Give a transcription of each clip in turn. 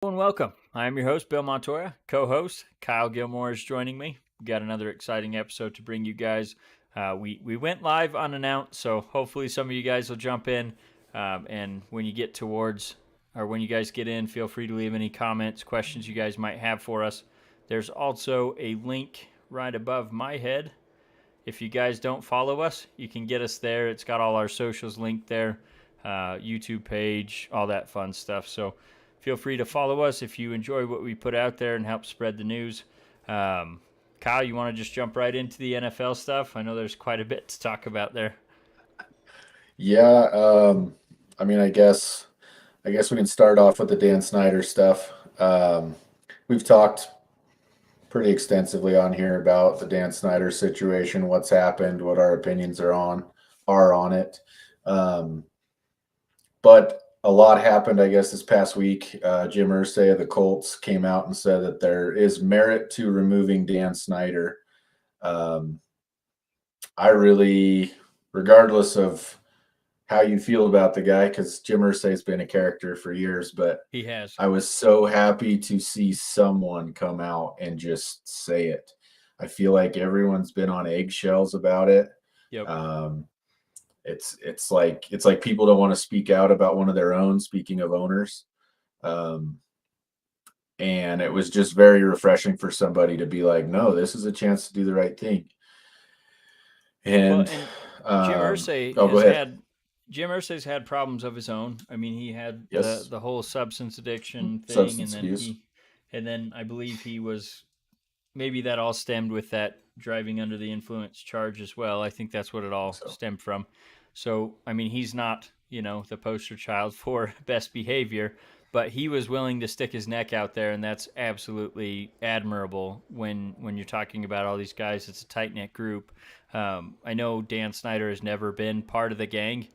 And welcome. I'm your host, Bill Montoya. Co-host Kyle Gilmore is joining me. We got another exciting episode to bring you guys. We went live unannounced, so hopefully some of you guys will jump in. And when you get towards, or when you guys get in, feel free to leave any comments, questions you guys might have for us. There's also a link right above my head. If you guys don't follow us, you can get us there. It's got all our socials linked there, YouTube page, all that fun stuff. So feel free to follow us if you enjoy what we put out there and help spread the news. Kyle, you want to just jump right into the NFL stuff? I know there's quite a bit to talk about there. Yeah, I mean, I guess we can start off with the Dan Snyder stuff. We've talked pretty extensively on here about the Dan Snyder situation, what's happened, what our opinions are on it. Um, but a lot happened, I guess, this past week. Jim Irsay of the Colts came out and said that there is merit to removing Dan Snyder. Um, I really, regardless of how you feel about the guy, because Jim Irsay's been a character for years, but He has. I was so happy to see someone come out and just say it. I feel like everyone's been on eggshells about it. Yep. Um, it's like people don't want to speak out about one of their own. Speaking of owners, um, and it was just very refreshing for somebody to be like, "No, this is a chance to do the right thing." Well, And and Jim um, Irsay oh, go has ahead. had Jim Irsay's had problems of his own. I mean, he had the Yes, the whole substance addiction thing, and substance then abuse. I believe he was maybe that all stemmed with that driving under the influence charge as well. I think that's what it all So stemmed from. So, I mean, he's not, the poster child for best behavior, but he was willing to stick his neck out there, and that's absolutely admirable when you're talking about all these guys. It's a tight knit group. I know Dan Snyder has never been part of the gang,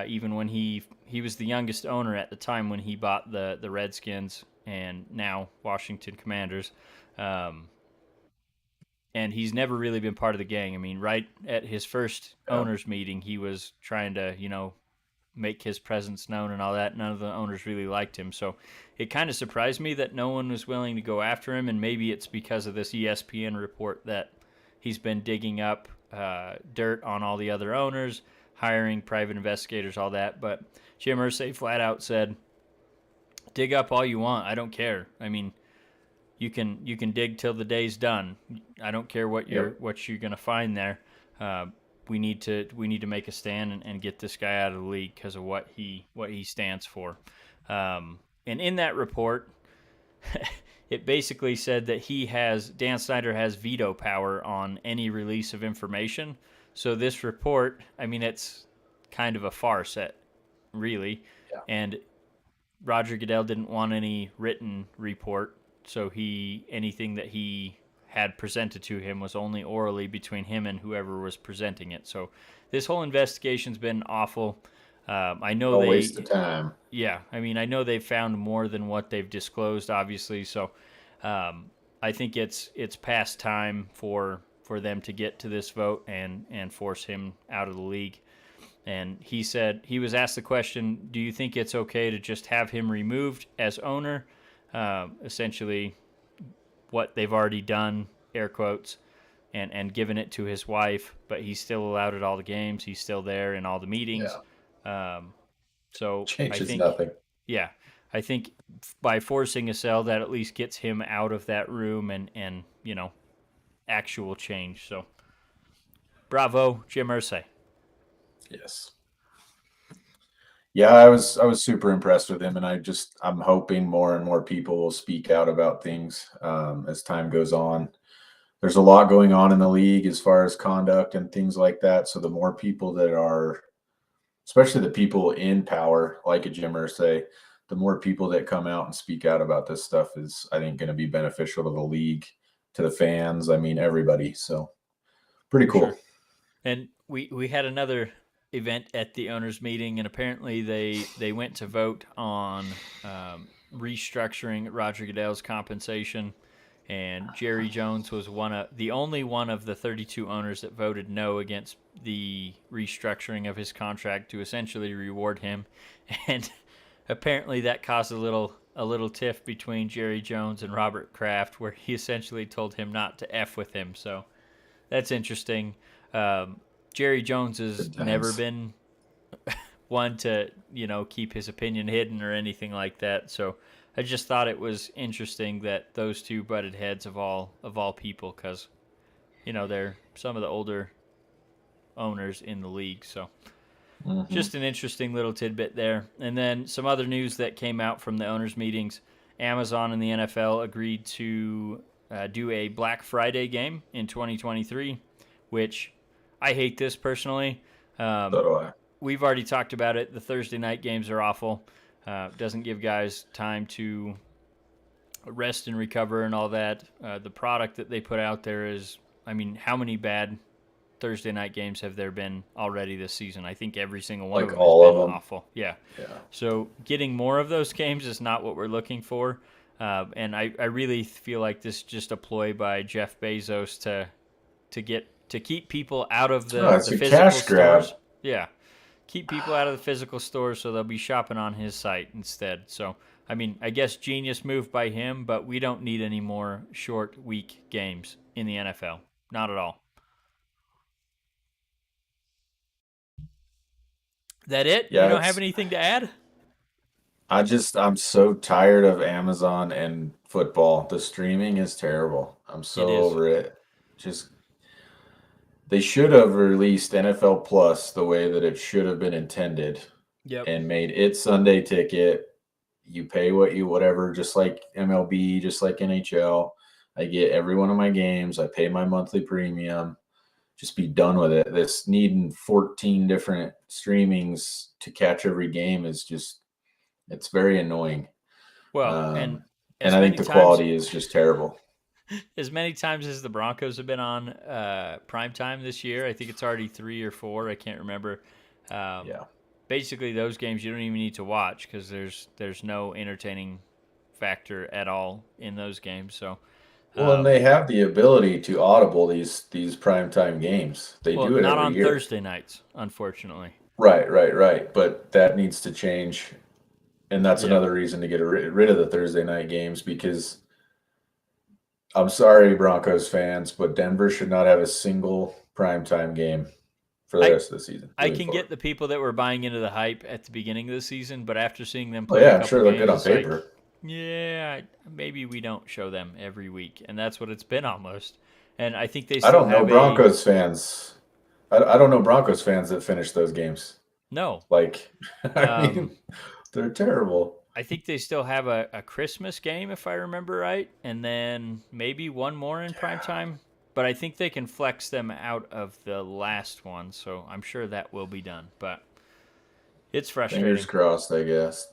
even when he was the youngest owner at the time when he bought the Redskins and now Washington Commanders. Um, and he's never really been part of the gang. I mean, right at his first yeah, owners meeting, he was trying to, make his presence known and all that. None of the owners really liked him, so it kind of surprised me that no one was willing to go after him. And maybe it's because of this ESPN report that he's been digging up dirt on all the other owners, hiring private investigators, all that. But Jim Irsay flat out said, "Dig up all you want. I don't care. I mean, you can dig till the day's done. I don't care yep. what you're gonna find there. Uh, we need to make a stand and get this guy out of the league because of what he stands for." And in that report, it basically said that Dan Snyder has veto power on any release of information. So this report, I mean, it's kind of a farce, really, Yeah. and Roger Goodell didn't want any written report, so anything that he had presented to him was only orally between him and whoever was presenting it. So this whole investigation's been awful. I know A waste of they, time. yeah, I mean, I know they've found more than what they've disclosed, obviously. So I think it's past time for them to get to this vote and force him out of the league. And he said he was asked the question, "Do you think it's okay to just have him removed as owner?" Essentially, what they've already done, air quotes, and given it to his wife, but he's still allowed at all the games. He's still there in all the meetings. Yeah. Um, so I Changes think, nothing. yeah, I think by forcing a sell, that at least gets him out of that room and actual change. So bravo, Jim Irsay. Yes. Yeah, I was super impressed with him, and I'm hoping more and more people will speak out about things as time goes on. There's a lot going on in the league as far as conduct and things like that. So the more people that are, especially the people in power, like a Jim Irsay, the more people that come out and speak out about this stuff is, I think, going to be beneficial to the league, to the fans. I mean, everybody. So pretty For cool. sure. And we had another event at the owners meeting, and apparently they went to vote on restructuring Roger Goodell's compensation. And Jerry Jones was the only one of the 32 owners that voted no against the restructuring of his contract to essentially reward him. And apparently that caused a little a little tiff between Jerry Jones and Robert Kraft, where he essentially told him not to f with him. So that's interesting. Um, Jerry Jones has Good never times. been one to keep his opinion hidden or anything like that. So I just thought it was interesting that those two butted heads of all people, because they're some of the older owners in the league. So Hmm. just an interesting little tidbit there. And then some other news that came out from the owners' meetings. Amazon and the NFL agreed to do a Black Friday game in 2023, which I hate this personally. So Um, do I. we've already talked about it. The Thursday night games are awful. Doesn't give guys time to rest and recover and all that. The product that they put out there is, I mean, how many bad Thursday night games have there been already this season? I think every single one of Like them has all of been them. awful. Yeah. Yeah. So getting more of those games is not what we're looking for. And I really feel like this is just a ploy by Jeff Bezos to keep people out of Oh, the it's a physical cash grab. stores. Yeah, keep people out of the physical stores so they'll be shopping on his site instead. So I mean, I guess genius move by him, but we don't need any more short week games in the NFL. Not at all. That it? You Yeah, don't have it's anything to add? I'm so tired of Amazon and football. The streaming is terrible. I'm It so is. over it. Just they should have released NFL Plus the way that it should have been intended Yep. and made it Sunday ticket. You pay whatever, just like MLB, just like NHL. I get every one of my games. I pay my monthly premium. Just be done with it. This needing 14 different streamings to catch every game is just it's very annoying. Well, and Um, and as I think many the times quality is just terrible. as many times as the Broncos have been on prime time this year, I think it's already 3 or 4. I can't remember. Um, Yeah. basically, those games you don't even need to watch because there's no entertaining factor at all in those games. So, Well, and um, they have the ability to audible these primetime games. They well, do it not every on year. Thursday nights, unfortunately. Right, right, right. But that needs to change, and that's Yep. another reason to get rid of the Thursday night games because I'm sorry, Broncos fans, but Denver should not have a single primetime game for the I rest of the season I moving can forward. get the people that were buying into the hype at the beginning of the season, but after seeing them Oh play a yeah, I'm couple sure they're games, good on it's like, paper. yeah, maybe we don't show them every week, and that's what it's been almost. And I think they I still don't know have a Broncos fans. I don't know Broncos fans that finish those games. no. Like, I Um, mean, they're terrible. I think they still have a Christmas game, if I remember right, and then maybe one more in prime Yeah. time. But I think they can flex them out of the last one, so I'm sure that will be done. But it's Fingers frustrating. crossed, I guess.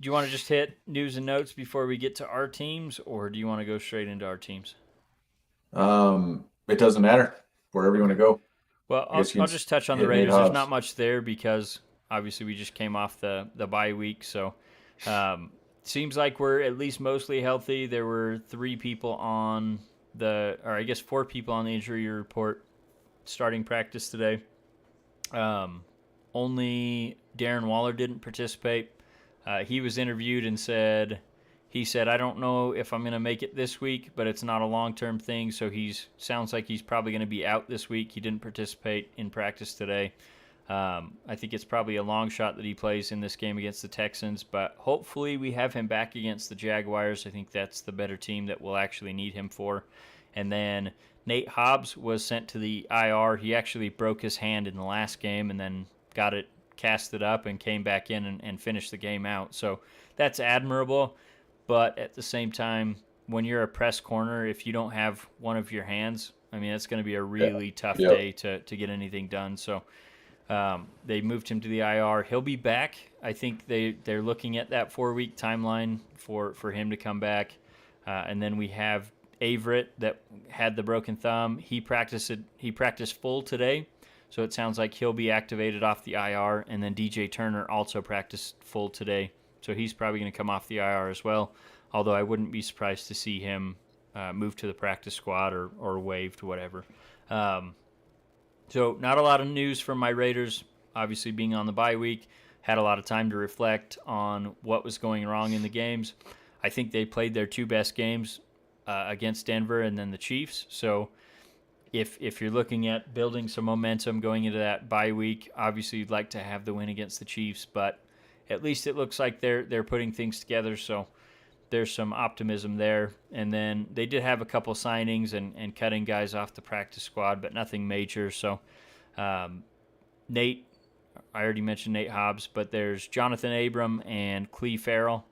Do you want to just hit news and notes before we get to our teams, or do you want to go straight into our teams? It doesn't matter wherever you want Okay. to go. Well, I I'll, guess you I'll can just touch on the hit Nate Raiders. There's not Hobbs. much there because obviously we just came off the bye week, so um, seems like we're at least mostly healthy. There were 3 people on or I guess 4 people on the injury report starting practice today. Um, only Darren Waller didn't participate. He was interviewed and he said, I don't know if I'm going to make it this week, but it's not a long term thing. So sounds like he's probably going to be out this week. He didn't participate in practice today. I think it's probably a long shot that he plays in this game against the Texans, but hopefully we have him back against the Jaguars. I think that's the better team that we'll actually need him for. And then Nate Hobbs was sent to the IR. He actually broke his hand in the last game and then got it casted up and came back in and finished the game out. So that's admirable. But at the same time, when you're a press corner, if you don't have one of your hands, I mean, it's going to be a Yeah. really tough Yep. day to get anything done. So they moved him to the IR. He'll be back. I think they're looking at that 4 week timeline for him to come back. And then we have Averett that had the broken thumb. He practiced full today, so it sounds like he'll be activated off the IR. And then DJ Turner also practiced full today, so he's probably going to come off the IR as well. Although I wouldn't be surprised to see him move to the practice squad or waived, whatever. Um, so not a lot of news from my Raiders, obviously being on the bye week. had a lot of time to reflect on what was going wrong in the games. I think they played their two best games against Denver and then the Chiefs. So if you're looking at building some momentum going into that bye week, obviously you'd like to have the win against the Chiefs, but at least it looks like they're putting things together. So there's some optimism there. And then they did have a couple signings and cutting guys off the practice squad, but nothing major. So Nate, I already mentioned Nate Hobbs, but there's Jonathan Abram and Clee Farrell.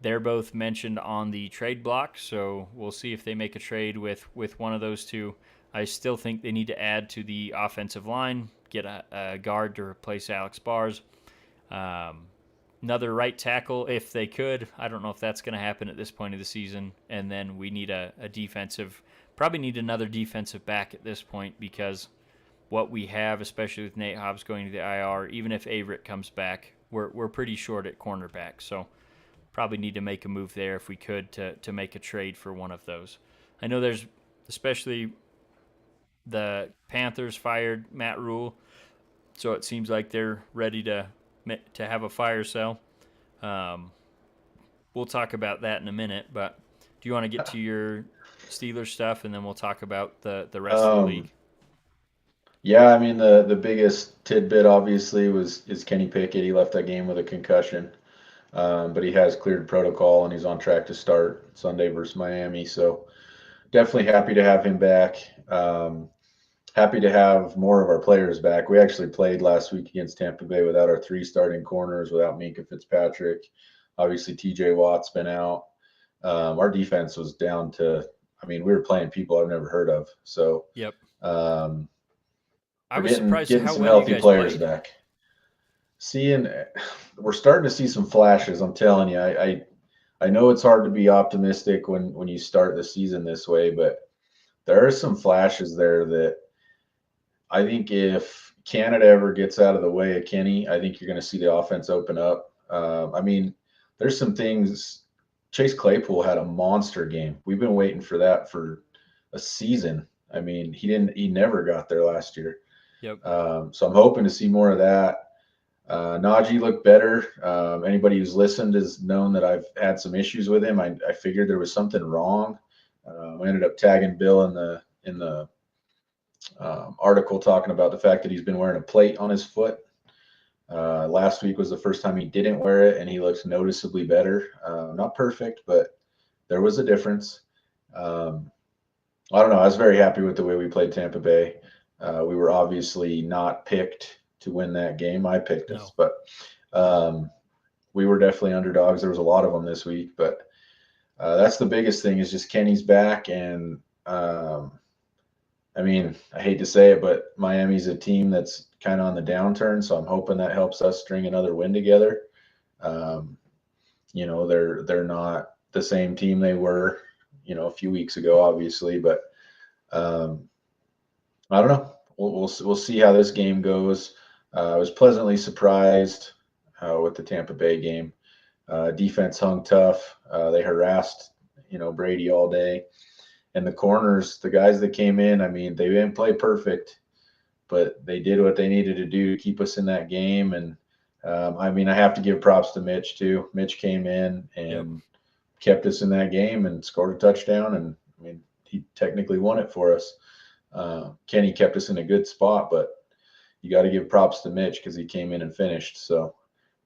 They're both mentioned on the trade block, so we'll see if they make a trade with one of those two. I still think they need to add to the offensive line, get a guard to replace Alex Bars. Another right tackle if they could. I don't know if that's going to happen at this point of the season. And then we need a defensive, probably need another defensive back at this point because what we have, especially with Nate Hobbs going to the IR, even if Averett comes back, we're pretty short at cornerback. So probably need to make a move there if we could to make a trade for one of those. I know there's especially the Panthers fired Matt Rule, so it seems like they're ready to have a fire sale. We'll talk about that in a minute, but do you want to get to your Steelers stuff and then we'll talk about the rest of the Um, league? yeah, I mean the biggest tidbit obviously was is Kenny Pickett. He left that game with a concussion, but he has cleared protocol and he's on track to start Sunday versus Miami. So definitely happy to have him back. Happy to have more of our players back. We actually played last week against Tampa Bay without our three starting corners, without Minka Fitzpatrick. Obviously, TJ Watt's been out. Our defense was down to, I mean, we were playing people I've never heard of. So Yep. um, I we're was surprised at getting how some well you healthy guys players played. back. Seeing, we're starting to see some flashes. I'm telling you, I know it's hard to be optimistic when you start the season this way, but there are some flashes there that I think if Canada ever gets out of the way of Kenny, I think you're going to see the offense open up. I mean, there's some things. Chase Claypool had a monster game. We've been waiting for that for a season. I mean, he never got there last year. Yep. So I'm hoping to see more of that. Najee looked better. Anybody who's listened has known that I've had some issues with him. I figured there was something wrong. I ended up tagging Bill in the article talking about the fact that he's been wearing a plate on his foot. Last week was the first time he didn't wear it, and he looks noticeably better. Not perfect, but there was a difference. Um, I don't know. I was very happy with the way we played Tampa Bay. We were obviously not picked to win that game. I picked us, No. but um, we were definitely underdogs. There was a lot of them this week, but that's the biggest thing is just Kenny's back, and I mean, I hate to say it, but Miami's a team that's kind of on the downturn, so I'm hoping that helps us string another win together. Um, they're not the same team they were, a few weeks ago, obviously, but um, I don't know. We'll see how this game goes. I was pleasantly surprised with the Tampa Bay game. Defense hung tough. They harassed, Brady all day. And the corners, the guys that came in, I mean, they didn't play perfect, but they did what they needed to do to keep us in that game. And I mean, I have to give props to Mitch too. Mitch came in Yep. and kept us in that game and scored a touchdown. And I mean, he technically won it for us. Kenny kept us in a good spot, but you got to give props to Mitch because he came in and finished. So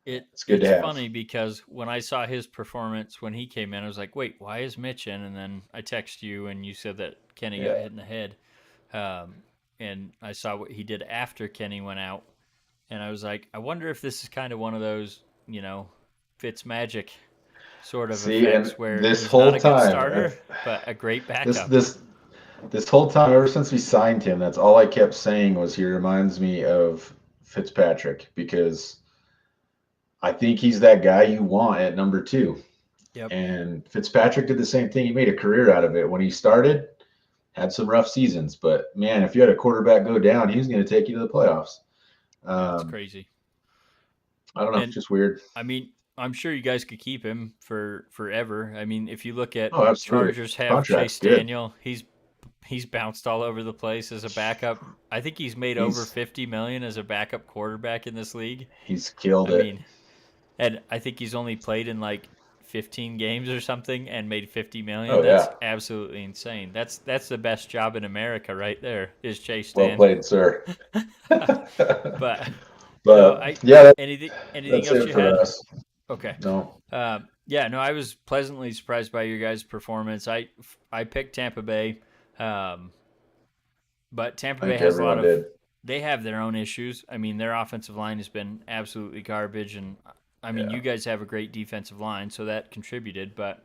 it's good to It's have. funny because when I saw his performance when he came in, I was like, "Wait, why is Mitch in?" And then I text you, and you said that Kenny got Yeah. hit in the head. Um, and I saw what he did after Kenny went out, and I was like, "I wonder if this is kind of one of those, Fitz magic sort of See, and effects where this he's not whole a good time, starter, but a great this backup." this this whole time, ever since we signed him, that's all I kept saying was he reminds me of Fitzpatrick because I think he's that guy you want at number two. Yep, And Fitzpatrick did the same thing. He made a career out of it. When he started, had some rough seasons, but man, if you had a quarterback go down, he was going to take you to the playoffs. yeah, it's Um, crazy. I don't know, And just weird. I mean, I'm sure you guys could keep him for forever. I mean, if you look at Oh, absolutely. Chargers have Contract's Chase good. Daniel, he's he's bounced all over the place as a backup. I think he's made over He's 50 million as a backup quarterback in this league. he's killed I it. mean, and I think he's only played in like 15 games or something and made 50 million. Oh That's yeah. absolutely insane. That's the best job in America right there. Is Chase Well Daniel. played, sir. But so But I yeah, anything that's else it you for had? us. Okay. No, Yeah, no, I was pleasantly surprised by your guys' performance. I picked Tampa Bay, um, but Tampa I Bay think has a lot everyone of. did. They have their own issues. I mean, their offensive line has been absolutely garbage, and I mean, Yeah. you guys have a great defensive line, so that contributed. But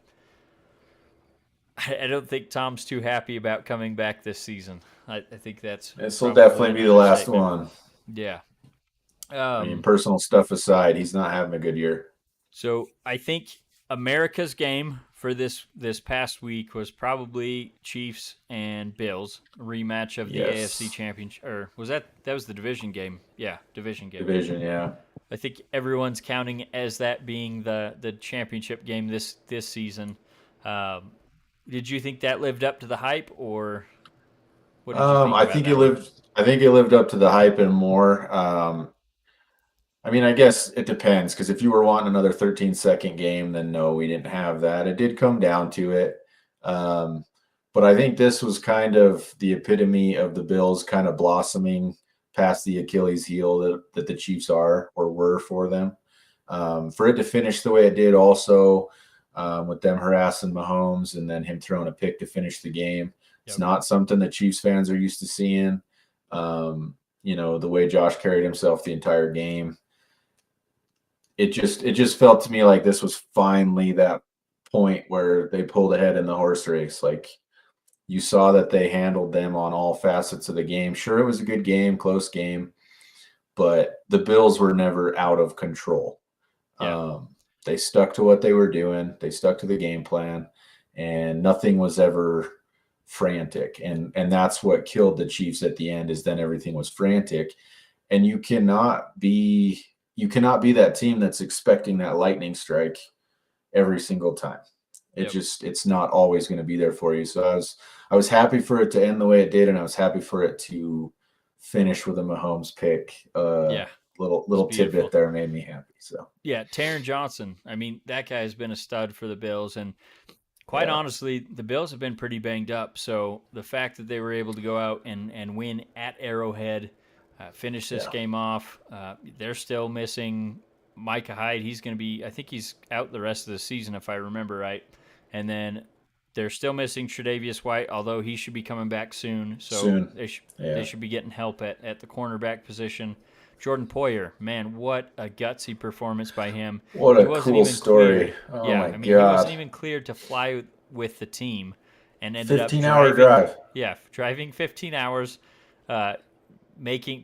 I don't think Tom's too happy about coming back this season. I think that's This will probably definitely an be the last understatement. one. Yeah. I mean, Um, personal stuff aside, he's not having a good year. So I think America's game for this past week was probably Chiefs and Bills rematch of the AFC Yes. Championship. Or was that was the division game? Yeah, division game. Division, yeah. I think everyone's counting as that being the championship game this season. Um, did you think that lived up to the hype, or what did you think I about think that one? I think it lived up to the hype and more. I mean, I guess it depends because if you were wanting another 13-second game, then no, we didn't have that. It did come down to it. Um, but I think this was kind of the epitome of the Bills kind of blossoming past the Achilles heel that the Chiefs are or were for them. For it to finish the way it did, also with them harassing Mahomes and then him throwing a pick to finish the game, it's Yep. not something that Chiefs fans are used to seeing. The way Josh carried himself the entire game, it just felt to me like this was finally that point where they pulled ahead in the horse race. Like you saw that they handled them on all facets of the game. Sure, it was a good game, close game, but the Bills were never out of control. Yeah. They stuck to what they were doing. They stuck to the game plan, and nothing was ever frantic. And that's what killed the Chiefs at the end. Is then everything was frantic, and you cannot be that team that's expecting that lightning strike every single time. Yep. It's not always going to be there for you. So I was happy for it to end the way it did, and I was happy for it to finish with a Mahomes pick. Yeah. It's Little tidbit beautiful. there made me happy. So Yeah, Taron Johnson. I mean, that guy has been a stud for the Bills, and quite yeah, honestly, the Bills have been pretty banged up. So the fact that they were able to go out and win at Arrowhead, finish this yeah, game off, they're still missing Micah Hyde. He's going to be, I think he's out the rest of the season, if I remember right. And then they're still missing Tre'Davious White, although he should be coming back soon. So soon. they Yeah, should be getting help at the cornerback position. Jordan Poyer, man, what a gutsy performance by him. what He a wasn't cool even story. cleared. Oh Yeah, my I mean, he wasn't god, even cleared to fly with the team and ended up 15-hour driving, drive. yeah, driving 15 hours, uh,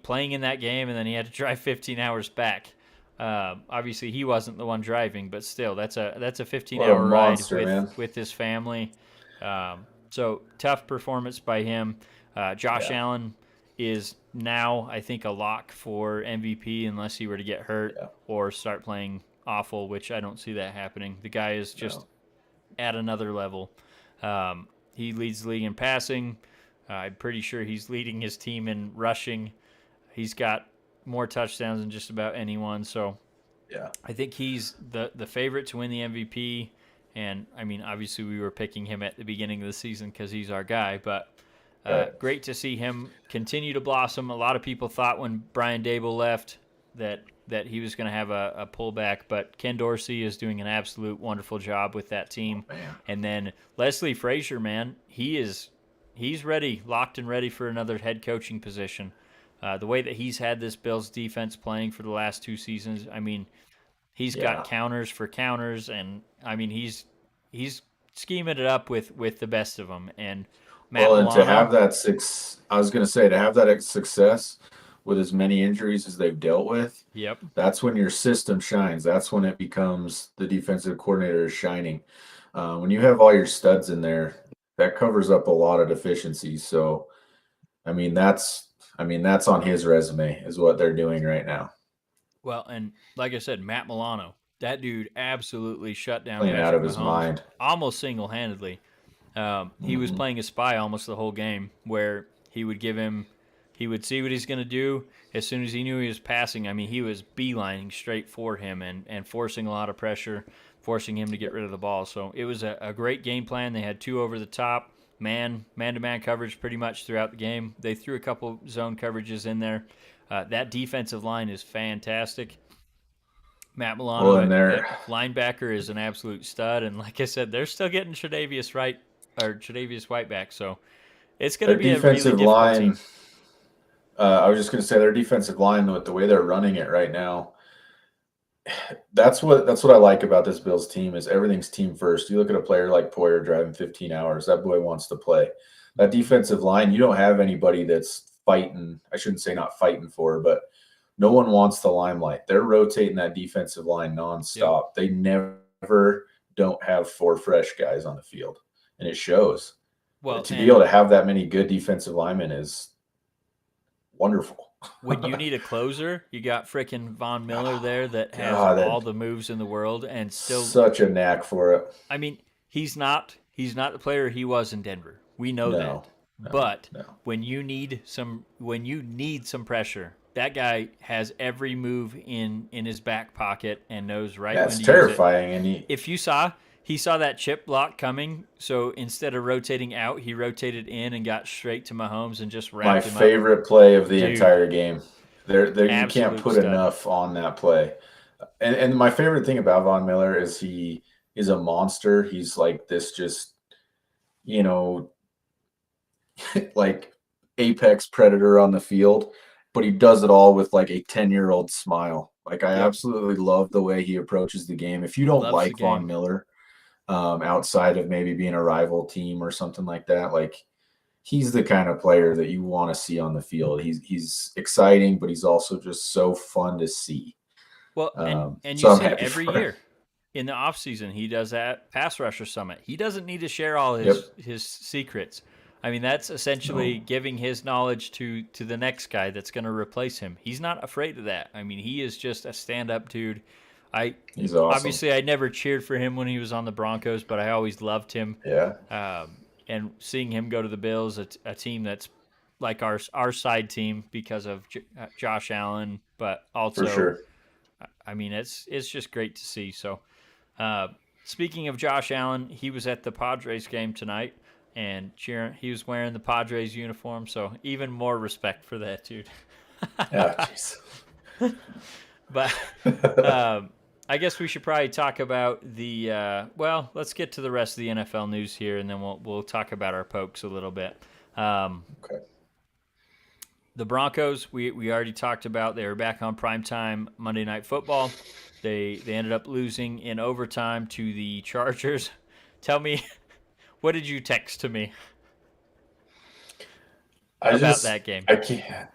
playing in that game, and then he had to drive 15 hours back. Obviously, he wasn't the one driving, but still, that's a 15 What a hour ride monster, man. with his family. So tough performance by him. Josh Yeah, Allen is now, I think, a lock for MVP unless he were to get hurt yeah, or start playing awful, which I don't see that happening. The guy is just no, at another level. He leads the league in passing. I'm pretty sure he's leading his team in rushing. He's got more touchdowns than just about anyone. So yeah, I think he's the favorite to win the MVP. And I mean, obviously, we were picking him at the beginning of the season because he's our guy. But right. great to see him continue to blossom. A lot of people thought when Brian Dable left that he was going to have a pullback, but Ken Dorsey is doing an absolute wonderful job with that Oh team. man, And then Leslie Frazier, man, he's ready, locked and ready for another head coaching position. The way that he's had this Bills defense playing for the last 2 seasons, I mean, he's got yeah. counters for counters, and I mean he's scheming it up with the best of them. And Matt Well, and to have Milano, that six, I was going to say, to have that success with as many injuries as they've dealt with, yep, that's when your system shines. That's when it becomes the defensive coordinator is shining. When you have all your studs in there, that covers up a lot of deficiencies. So, I mean, that's on his resume is what they're doing right now, well, and like I said, Matt Milano, that dude absolutely shut down playing out Patrick of his Mahomes mind. almost single handedly. He was Hmm. playing a spy almost the whole game, where he would see what he's going to do as soon as he knew he was passing. I mean, he was beelining straight for him and forcing a lot of pressure, forcing him to get rid of the ball. So it was a great game plan. They had two over the top, man-to-man coverage pretty much throughout the game. They threw a couple zone coverages in there. That defensive line is fantastic. Matt Well, Milano and they're at linebacker is an absolute stud, and like I said, they're still getting Tre'Davious White back, so it's going to their be a really defensive difficult line. team. I was just going to say their defensive line with the way they're running it right now. That's what I like about this Bills team is everything's team first. You look at a player like Poyer driving 15 hours. That boy wants to play. That defensive line, you don't have anybody that's fighting. I shouldn't say not fighting for, but no one wants the limelight. They're rotating that defensive line Yep. nonstop. They never don't have four fresh guys on the field, and it shows. Well, To be able and to have that many good defensive linemen is wonderful. when you need a closer, you got frickin' Von Miller Oh, there that has God, all that the moves in the world, and still, such a knack for it. I mean, he's not the player he was in Denver. We know No, that. no, But no. when you need some pressure, that guy has every move in his back pocket and knows right Yeah, when it's to use it. terrifying. And If you saw, he saw that chip block coming, so instead of rotating out, he rotated in and got straight to Mahomes and just my wrapped him up. favorite play of the Dude, entire game. There, you can't absolute put stud. enough on that play. And my favorite thing about Von Miller is he is a monster. He's like this, just you know, like apex predator on the field, but he does it all with like a 10-year-old smile. Like I Yep, absolutely love the way he approaches the game. If you don't loves the like Von game. Miller, outside of maybe being a rival team or something like that, like he's the kind of player that you want to see on the field. He's exciting, but he's also just so fun to see. Well, and you So I'm see happy every for him. year in the offseason, he does that pass rusher summit. He doesn't need to share all Yep. his secrets. I mean, that's essentially No, giving his knowledge to the next guy that's going to replace him. He's not afraid of that. I mean, he is just a stand-up dude. I he's awesome. obviously I never cheered for him when he was on the Broncos, but I always loved him. Yeah, And seeing him go to the Bills, a team that's like our side team because of Josh Allen, but for also, sure. I mean, it's just great to see. So, uh, speaking of Josh Allen, he was at the Padres game tonight and cheering. He was wearing the Padres uniform, so even more respect for that dude. Yeah, jeez. But I guess we should probably talk about the. Well, let's get to the rest of the NFL news here, and then we'll talk about our pokes a little bit. Um, Okay. the Broncos, we already talked about. They were back on primetime Monday Night Football. They ended up losing in overtime to the Chargers. Tell me, what did you text to me I about just that game? I can't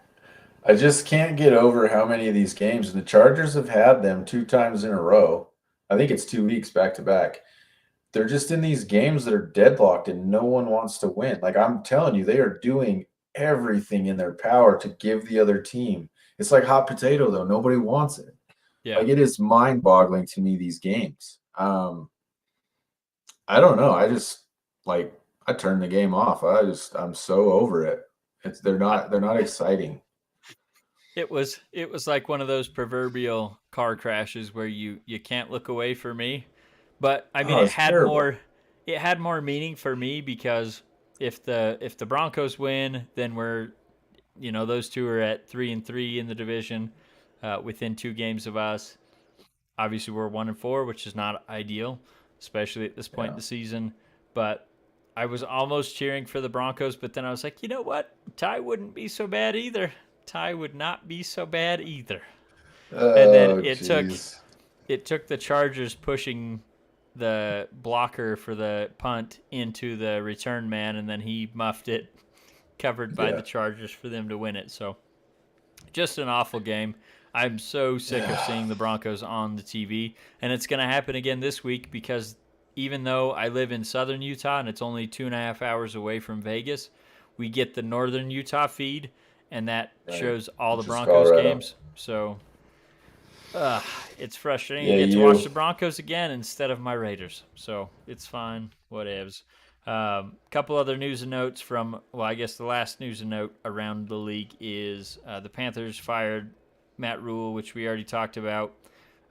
I just can't get over how many of these games, and the Chargers have had them 2 times in a row. I think it's 2 weeks back to back. They're just in these games that are deadlocked and no one wants to win. Like I'm telling you, they are doing everything in their power to give the other team. It's like hot potato though. Nobody wants it. Yeah, Like it is mind-boggling to me, these games. I don't know. I just like I turned the game off. I'm so over it. They're not exciting. it was like one of those proverbial car crashes where you can't look away for me. But I mean, Oh, it's terrible. it had more meaning for me because if the Broncos win, then those two are at 3-3 in the division, within 2 games of us. Obviously, we're 1-4, which is not ideal, especially at this point in Yeah. the season. But I was almost cheering for the Broncos, but then I was like, you know what? Ty wouldn't be so bad either. Ty would not be so bad either. And then Oh, it jeez. took the Chargers pushing the blocker for the punt into the return man, and then he muffed it, covered by the Yeah. Chargers for them to win it. So just an awful game. I'm so sick of seeing the Broncos on the TV, and it's going to happen again this week because even though I live in southern Utah and it's only 2.5 hours away from Vegas, we get the northern Utah feed, and that Right. shows all the Which is Broncos Colorado. games. So uh, it's frustrating. I Yeah, get to watch you. the Broncos again instead of my Raiders. So it's fine. Whatevs. Couple other news and notes from, well, I guess the last news and note around the league is the Panthers fired Matt Rule, which we already talked about.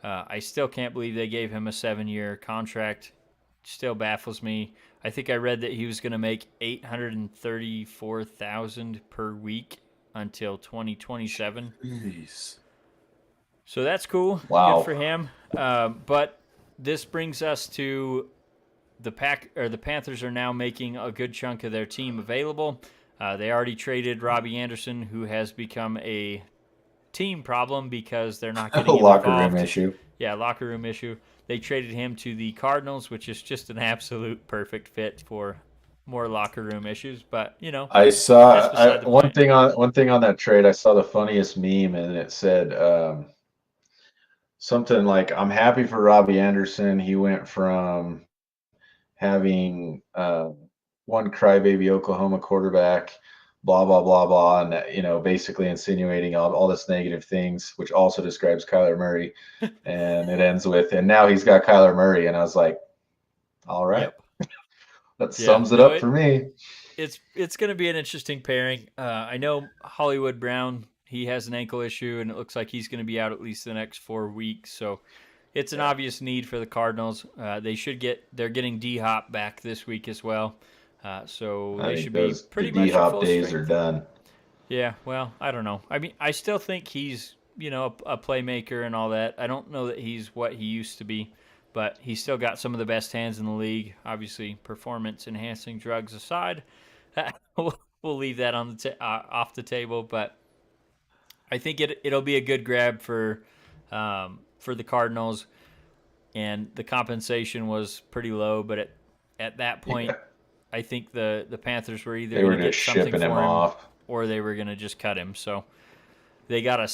I still can't believe they gave him a 7-year contract. Still baffles me. I think I read that he was going to make $834,000 per week until 2027. Jeez. So that's cool. Good Wow. for him. But this brings us to the Panthers are now making a good chunk of their team available. They already traded Robbie Anderson, who has become a team problem because they're not getting him Locker room involved. issue. Yeah, locker room issue. They traded him to the Cardinals, which is just an absolute perfect fit for more locker room issues. But I that's saw beside the one point. thing on that trade. I saw the funniest meme, and it said something like, "I'm happy for Robbie Anderson. He went from having one crybaby Oklahoma quarterback, blah blah blah blah," and basically insinuating all this negative things, which also describes Kyler Murray. And it ends with, "And now he's got Kyler Murray," and I was like, "All right, Yep. that Yeah. sums it No, up for me." it's going to be an interesting pairing. I know Hollywood Brown, he has an ankle issue, and it looks like he's going to be out at least the next 4 weeks. So it's an Yeah, obvious need for the Cardinals. They're getting D Hop back this week as well. So I they think should be the pretty D much at Hop full days are strength. done. Yeah, well, I don't know. I mean, I still think he's, a playmaker and all that. I don't know that he's what he used to be, but he's still got some of the best hands in the league. Obviously, performance enhancing drugs aside, we'll leave that on off the table. But I think it'll be a good grab for the Cardinals, and the compensation was pretty low. But at that point, Yeah, I think the Panthers were either they going were to just get something shipping him for him off. or they were going to just cut him. So they got a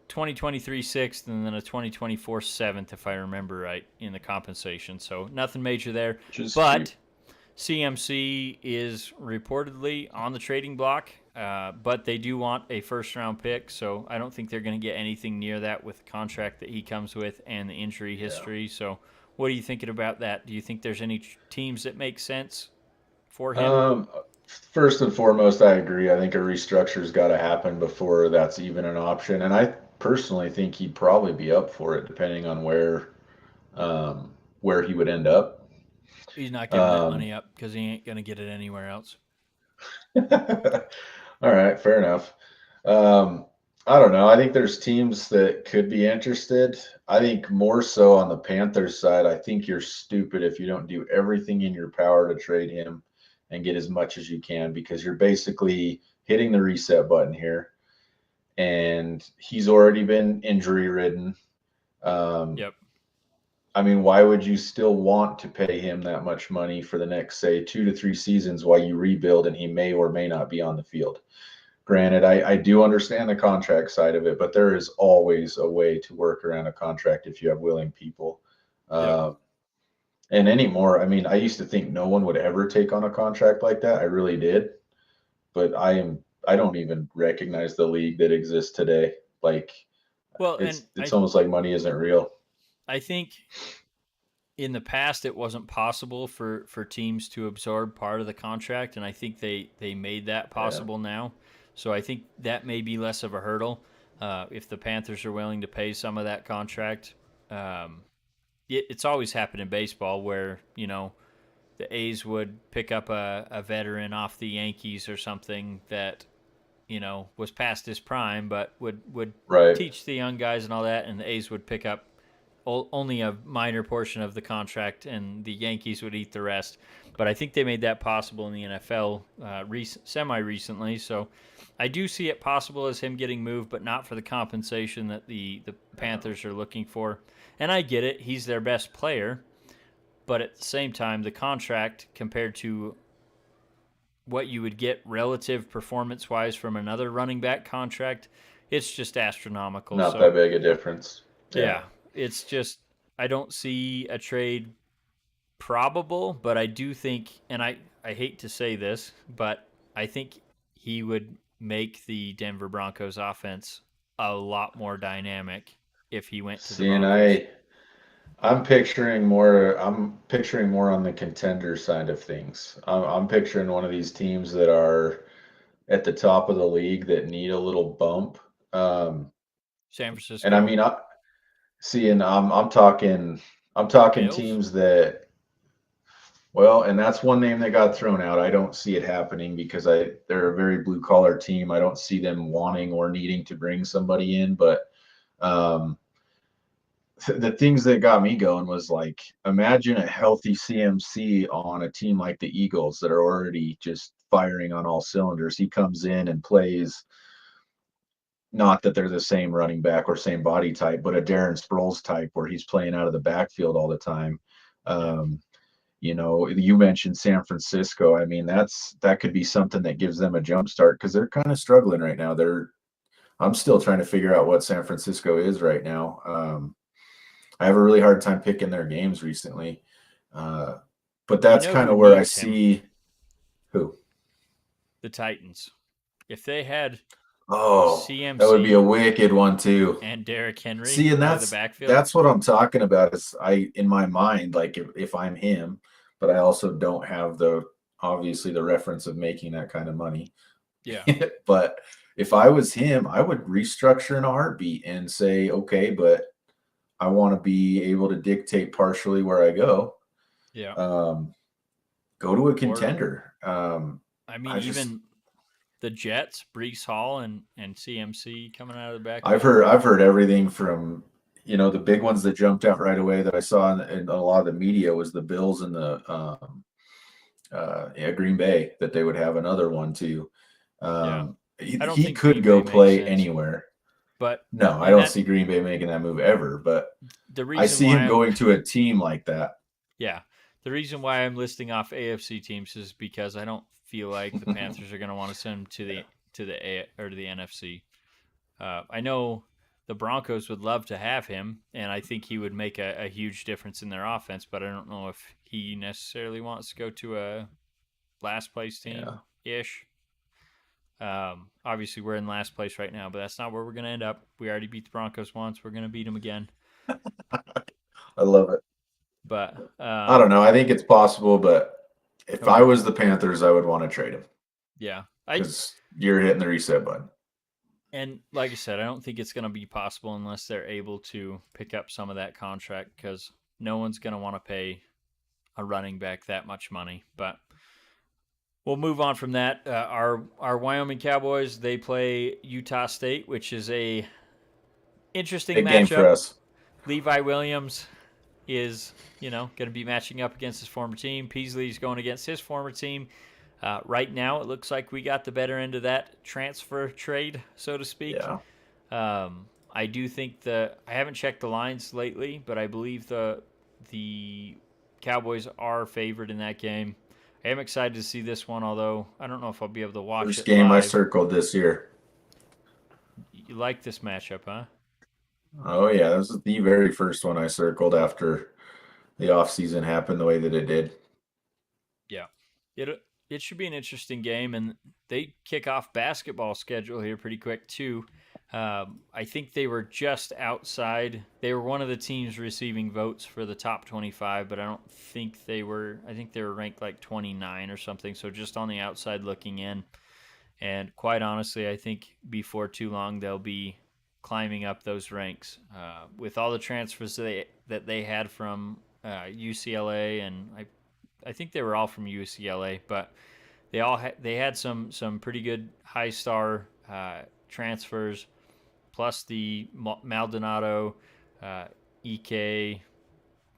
2023 sixth, and then a 2024 seventh, if I remember right, in the compensation. So nothing major there. Which is cute. But CMC is reportedly on the trading block, but they do want a first round pick. So I don't think they're going to get anything near that with the contract that he comes with and the injury Yeah. history. So what are you thinking about that? Do you think there's any teams that make sense for him? Um, First and foremost, I agree. I think a restructure's got to happen before that's even an option. And I personally think he'd probably be up for it, depending on um, where he would end up. He's not giving that Um, money up because he ain't going to get it anywhere else. all right, fair enough. Um, I don't know. I think there's teams that could be interested. I think more so on the Panthers side. I think you're stupid if you don't do everything in your power to trade him and get as much as you can, because you're basically hitting the reset button here. And he's already been injury ridden. Um, Yep. I mean, why would you still want to pay him that much money for the next, say, 2 to 3 seasons while you rebuild and he may or may not be on the field? Granted, I do understand the contract side of it, but there is always a way to work around a contract if you have willing people. Yep. Uh, and anymore, I mean, I used to think no one would ever take on a contract like that. I really did, but I don't even recognize the league that exists today. Like Well, and it's almost like money isn't real. I think in the past it wasn't possible for teams to absorb part of the contract, and I think they made that Yeah. possible now. So I think that may be less of a hurdle if the Panthers are willing to pay some of that contract. Um, it's always happened in baseball where the A's would pick up a veteran off the Yankees or something that was past his prime, but would Right. teach the young guys and all that, and the A's would pick up only a minor portion of the contract, and the Yankees would eat the rest. But I think they made that possible in the NFL semi recently. So I do see it possible as him getting moved, but not for the compensation that the Yeah. Panthers are looking for. And I get it; he's their best player, but at the same time, the contract compared to what you would get relative performance wise from another running back contract, it's just astronomical. Not So that big a difference. Yeah. yeah, it's just I don't see a trade probable, but I do think, and I hate to say this, but I think he would make the Denver Broncos offense a lot more dynamic if he went to the See, and Broncos. I'm picturing more on the contender side of things. I'm picturing one of these teams that are at the top of the league that need a little bump. Um, San and I Francisco, mean, I'm talking Bills. teams that, well, and that's one name that got thrown out. I don't see it happening because they're a very blue collar team. I don't see them wanting or needing to bring somebody in, but um, the things that got me going was like, imagine a healthy CMC on a team like the Eagles that are already just firing on all cylinders. He comes in and plays, not that they're the same running back or same body type, but a Darren Sproles type where he's playing out of the backfield all the time. Yeah. Um, you mentioned San Francisco. I mean, that could be something that gives them a jump start because they're kind of struggling right now. I'm still trying to figure out what San Francisco is right now. I have a really hard time picking their games recently. Uh, but You that's know kind who of where I needs him? see who. The Titans. If they had Oh, that would be a CMC wicked one too. and Derrick Henry See, and out of the that's backfield, that's what I'm talking about. Is I in my mind, like if I'm him, but I also don't have the obviously the reference of making that kind of money. yeah, But if I was him, I would restructure in a heartbeat and say, okay, but I want to be able to dictate partially where I go. yeah. Um, go to a Or contender. I mean, I just even the Jets, Brees Hall and CMC coming out of the I've backfield. heard I've heard everything from the big ones that jumped out right away that I saw in a lot of the media was the Bills and the Green Bay that they would have another one too. Yeah, He, I don't he think could Green Bay go makes play sense, anywhere. but No, I and don't that see Green Bay making that move ever, but the I reason see why him I'm going to a team like that. yeah, the reason why I'm listing off AFC teams is because I don't feel like the Panthers are going to want to send him to the or to the NFC. I know the Broncos would love to have him, and I think he would make a huge difference in their offense. But I don't know if he necessarily wants to go to a last place team Yeah, ish. Obviously, we're in last place right now, but that's not where we're going to end up. We already beat the Broncos once. We're going to beat them again. I love it. But I don't know. I think it's possible, but if I okay, was the Panthers, I would want to trade him yeah. because you're hitting the reset button. And like I said, I don't think it's going to be possible unless they're able to pick up some of that contract because no one's going to want to pay a running back that much money. But we'll move on from that. Our Wyoming Cowboys, they play Utah State, which is a interesting Big game for matchup. us. Levi Williams is going to be matching up against his former team. Peasley's going against his former team. Right now, it looks like we got the better end of that transfer trade, so to speak. Yeah. I do think I haven't checked the lines lately, but I believe the Cowboys are favored in that game. I am excited to see this one, although I don't know if I'll be able to watch First it game I live. circled this year. You like this matchup, huh? Oh yeah, this is the very first one I circled after the off season happened the way that it did. Yeah. It should be an interesting game, and they kick off basketball schedule here pretty quick too. I think they were just outside. They were one of the teams receiving votes for the top 25, but I don't think they were. I think they were ranked like 29 or something, so just on the outside looking in. And quite honestly, I think before too long they'll be climbing up those ranks with all the transfers that they had from UCLA, and I think they were all from UCLA, but they had some pretty good high star transfers, plus the Maldonado, EK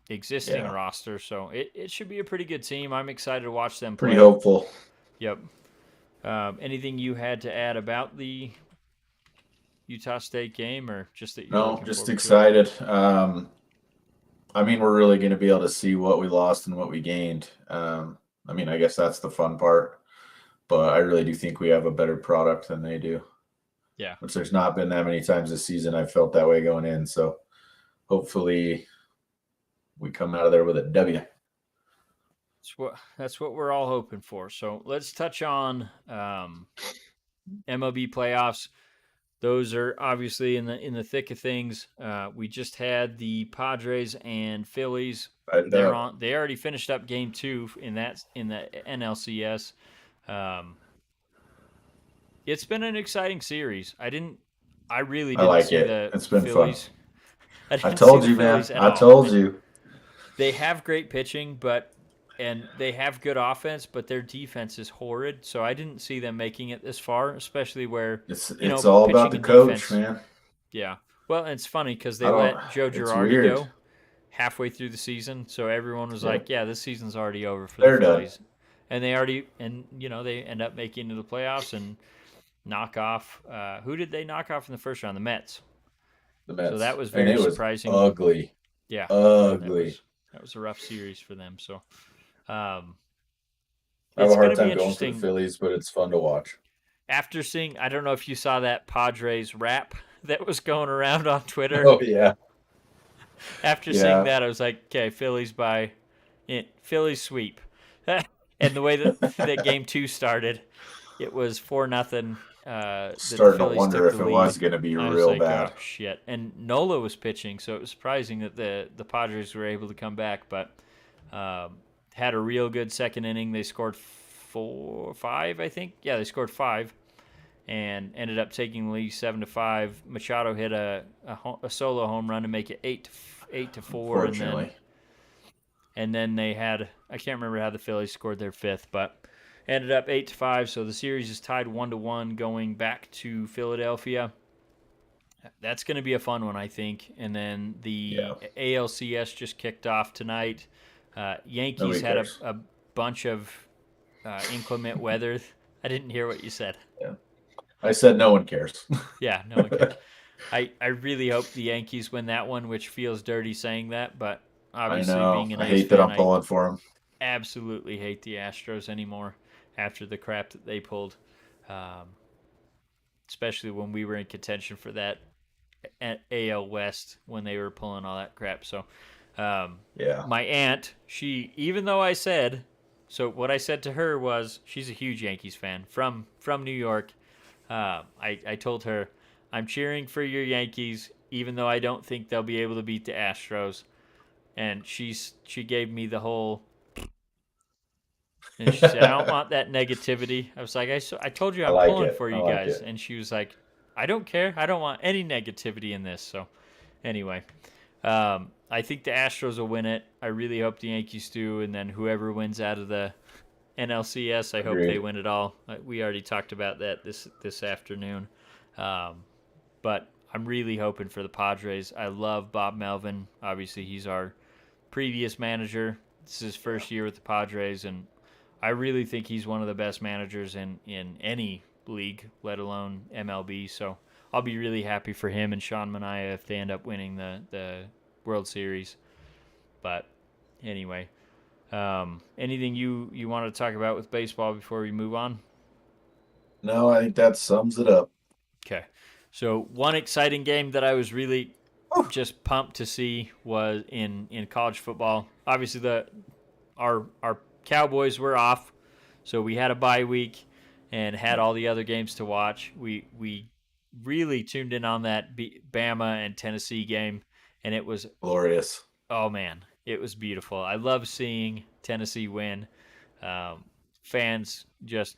existing Yeah, roster. So it should be a pretty good team. I'm excited to watch them pretty play. hopeful. Yep. Anything you had to add about the Utah State game, or just that you're No, looking just forward to it? excited. I mean, we're really going to be able to see what we lost and what we gained. I mean, I guess that's the fun part, but I really do think we have a better product than they do, Yeah. which there's not been that many times this season I've felt that way going in. So hopefully we come out of there with a W. That's what we're all hoping for. So let's touch on MLB playoffs. those are obviously in the thick of things. We just had the Padres and Phillies. Light it up. They already finished up game 2 in the NLCS. Um, it's been an exciting series. I really I didn't like see it. the It's been fun. Phillies. I I didn't see told the you, man. Phillies at I all. told you. They have great pitching, and they have good offense, but their defense is horrid. So I didn't see them making it this far, especially where, It's all about pitching the and coach, defense. man. Yeah. Well, and it's funny because I they don't. let Joe It's Girardi weird. go halfway through the season, so everyone was Yep. like, "Yeah, this season's already over for the They're done. Phillies," and they end up making it to the playoffs and knock off. Who did they knock off in the first round? The Mets. The So that Mets, was and very it was surprising. ugly, Yeah, ugly. that was a rough series for them. So um, I have a it's going hard to be time going for the interesting Phillies, but it's fun to watch. after seeing. I don't know if you saw that Padres rap that was going around on Twitter. Oh yeah, After seeing yeah. that, I was like, okay, Phillies sweep. And the way that game 2 started, it was 4-0 that the Starting to Phillies wonder took if the it lead. was going to be I was real like, oh bad. shit. And Nola was pitching, so it was surprising that the Padres were able to come back, but had a real good second inning. They scored 5, I think. Yeah, they scored 5 and ended up taking the lead 7-5. Machado hit a solo home run to make it 8-4, Unfortunately, and then they had, I can't remember how the Phillies scored their 5th, but ended up 8-5. So the series is tied 1-1 going back to Philadelphia. That's going to be a fun one, I think. And then yeah. the ALCS just kicked off tonight. Yankees Nobody had cares. a bunch of inclement weather. I didn't hear what you said. Yeah, I said no one cares. Yeah, no one cares. I really hope the Yankees win that one, which feels dirty saying that, but I obviously know. being an I A's hate that fan, I'm I pulling for him. absolutely hate the Astros anymore after the crap that they pulled, um, especially when we were in contention for that AL West when they were pulling all that crap. So Yeah, my aunt, she even though what I said to her was she's a huge Yankees fan from New York. I told her I'm cheering for your Yankees even though I don't think they'll be able to beat the Astros. And she gave me the whole. And she said, I don't want that negativity. I was like, I told you I I'm like pulling it. for I you like guys. it. And she was like, I don't care. I don't want any negativity in this. So, anyway, I think the Astros will win it. I really hope the Yankees do. And then whoever wins out of the NLCS, I hope they Agreed. win it all. We already talked about that this afternoon. Um, but I'm really hoping for the Padres. I love Bob Melvin. Obviously, he's our previous manager. This is his Yeah, first year with the Padres, and I really think he's one of the best managers in any league, let alone MLB. So I'll be really happy for him and Sean Manaea if they end up winning the World Series. But anyway, anything you want to talk about with baseball before we move on? no, I think that sums it up. Okay. So one exciting game that I was really just pumped to see was in college football. Obviously, our Cowboys were off, so we had a bye week and had all the other games to watch. We really tuned in on that Bama and Tennessee game, and it was, Glorious. oh man, it was beautiful. I love seeing Tennessee win. Um, Fans just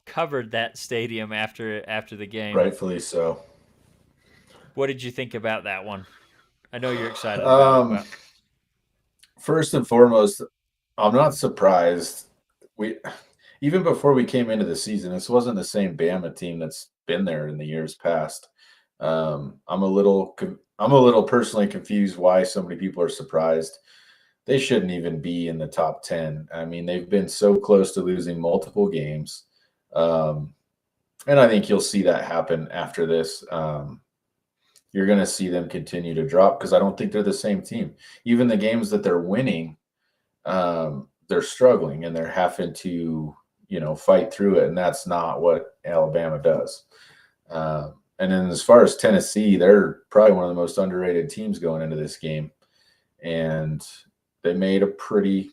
covered that stadium after the game. Rightfully so. What did you think about that one? I know you're excited about it, Um, but First and foremost, I'm not surprised. We even before we came into the season, this wasn't the same Bama team that's been there in the years past. I'm a little personally confused why so many people are surprised. They shouldn't even be in the top 10. I mean, they've been so close to losing multiple games. Um, and I think you'll see that happen after this. You're going to see them continue to drop because I don't think they're the same team. Even the games that they're winning, they're struggling and they're having to, fight through it. And that's not what Alabama does. And then as far as Tennessee, they're probably one of the most underrated teams going into this game. And they made a pretty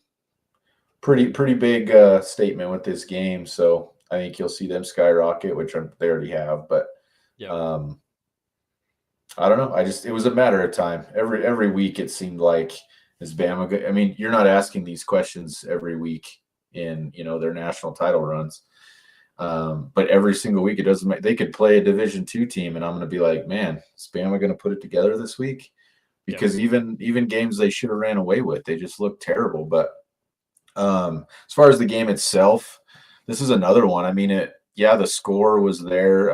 big statement with this game. So I think you'll see them skyrocket, which they already have. But Yep. Um, I don't know. It was a matter of time. Every week it seemed like, is Bama good? I mean, you're not asking these questions every week in, their national title runs. But every single week it doesn't make, they could play a Division II team and I'm going to be like, man, is Bama going to put it together this week? Yep. Because even games they should have ran away with, they just look terrible. But as far as the game itself, this is another one. I mean, the score was there.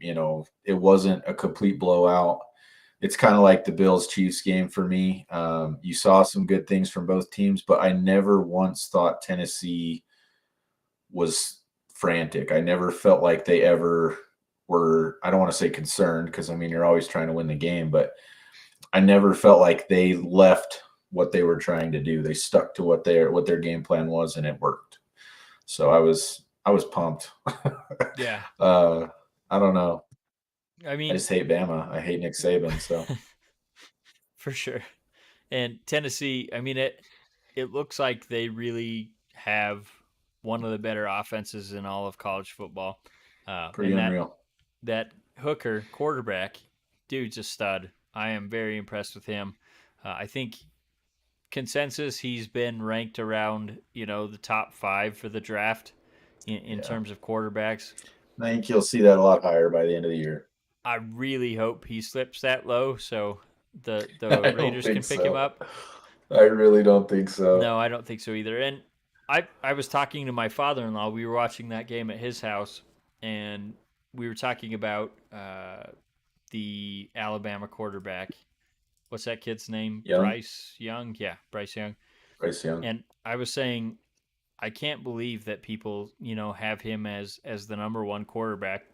It wasn't a complete blowout. It's kind of like the Bills Chiefs game for me. You saw some good things from both teams, but I never once thought Tennessee was frantic. I never felt like they ever were, I don't want to say concerned, because I mean, you're always trying to win the game, but I never felt like they left what they were trying to do. They stuck to what their game plan was, and it worked. So I was pumped. Yeah. uh, I don't know. I I mean, just hate Bama. I hate Nick Saban. So for sure. And Tennessee, I mean, it looks like they really have one of the better offenses in all of college football. pretty And unreal. that Hooker quarterback, dude's a stud. I am very impressed with him. I think consensus he's been ranked around the top 5 for the draft in Yeah, terms of quarterbacks. I think you'll see that a lot higher by the end of the year. I really hope he slips that low so the I don't Raiders think can pick him so. up. I really don't think so. No, I don't think so either. And I was talking to my father-in-law. We were watching that game at his house, and we were talking about the Alabama quarterback. What's that kid's name? Young, Bryce Young? Yeah, Bryce Young. Bryce Young. And I was saying I can't believe that people, have him as the number one quarterback.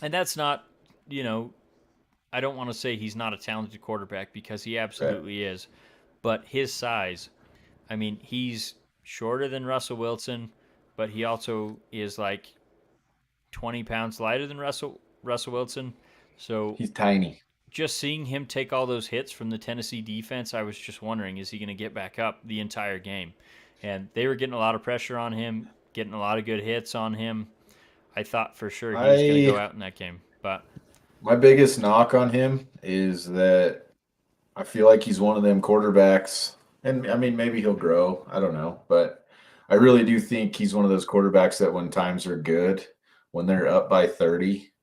And that's not, you know, I don't want to say he's not a talented quarterback because he Okay. absolutely is. But his size, I mean, he's shorter than Russell Wilson, but he also is like 20 pounds lighter than Russell Wilson. So He's tiny. just seeing him take all those hits from the Tennessee defense, I was just wondering, is he going to get back up the entire game? And they were getting a lot of pressure on him, getting a lot of good hits on him. I thought for sure he was going to go I out in that game, but My biggest knock on him is that I feel like he's one of them quarterbacks, and I mean maybe he'll grow. I don't know, but I really do think he's one of those quarterbacks that when times are good, when they're up by 30,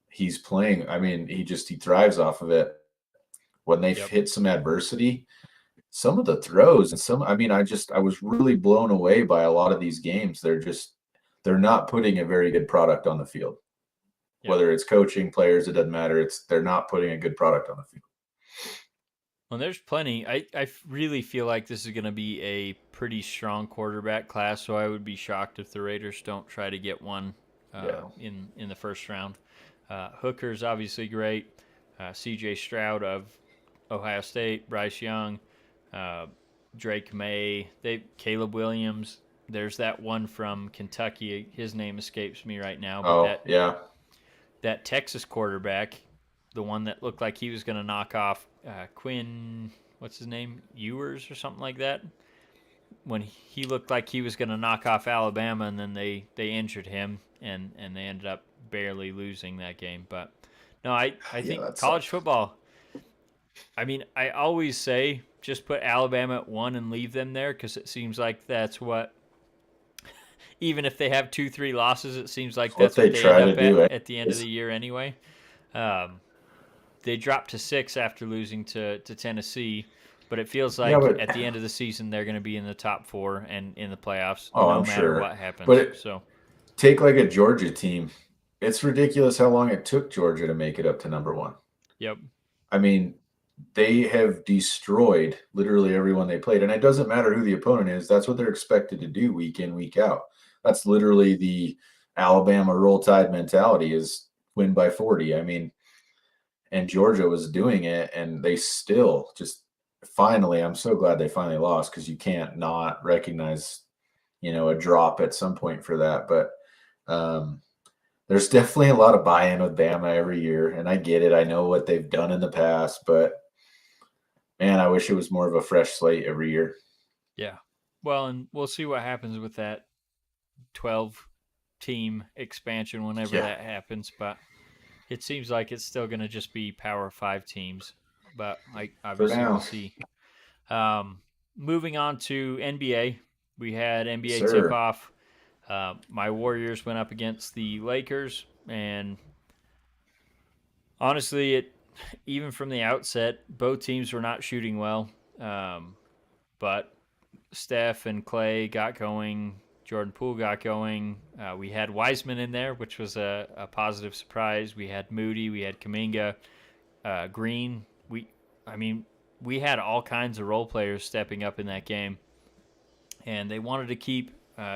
he's playing. I mean, he thrives off of it. When they've yep, hit some adversity, some of the throws and I mean, I was really blown away by a lot of these games. They're not putting a very good product on the field. yep. Whether it's coaching, players, it doesn't matter. They're not putting a good product on the field. Well, there's plenty. I really feel like this is going to be a pretty strong quarterback class, so I would be shocked if the Raiders don't try to get one Yeah. in the first round. Hooker's obviously great. C.J. Stroud of Ohio State, Bryce Young, uh, Drake May, Caleb Williams. There's that one from Kentucky. His name escapes me right now, but Oh, yeah. that Texas quarterback, the one that looked like he was going to knock off Quinn, what's his name, Ewers or something like that. When he looked like he was going to knock off Alabama, and then they injured him, and they ended up barely losing that game. But no, I Yeah, think that college sucked. football. I mean, I always say just put Alabama at 1 and leave them there because it seems like that's what. Even if they have 2-3 losses, it seems like What that's what they they end try to up do at the end of anyways. the year anyway. Um, they dropped to 6 after losing to Tennessee, but it feels Yeah, like but at the end of the season they're going to be in the top 4 and in the playoffs oh, no I'm matter sure. what But happens. So, take like a Georgia team. It's ridiculous how long it took Georgia to make it up to number one. yep, I mean, they have destroyed literally everyone they played. And it doesn't matter who the opponent is. That's what they're expected to do week in, week out. That's literally the Alabama roll tide mentality, is win by 40. I mean, and Georgia was doing it, and they still just finally, I'm so glad they finally lost, because you can't not recognize, a drop at some point for that. But um, there's definitely a lot of buy-in with Bama every year, and I get it. I know what they've done in the past, but man, I wish it was more of a fresh slate every year. yeah. Well, and we'll see what happens with that 12 team expansion whenever Yeah. that happens. But it seems like it's still going to just be Power Five teams, but for obviously we'll now. see. Um, Moving on to NBA, we had Yes, NBA tip sir. off. My Warriors went up against the Lakers, and honestly, it even from the outset, both teams were not shooting well. Um, but Steph and Clay got going. Jordan Poole got going. We had Wiseman in there, which was a positive surprise. We had Moody. We had Kaminga, Green. I mean, we had all kinds of role players stepping up in that game, and they wanted to keep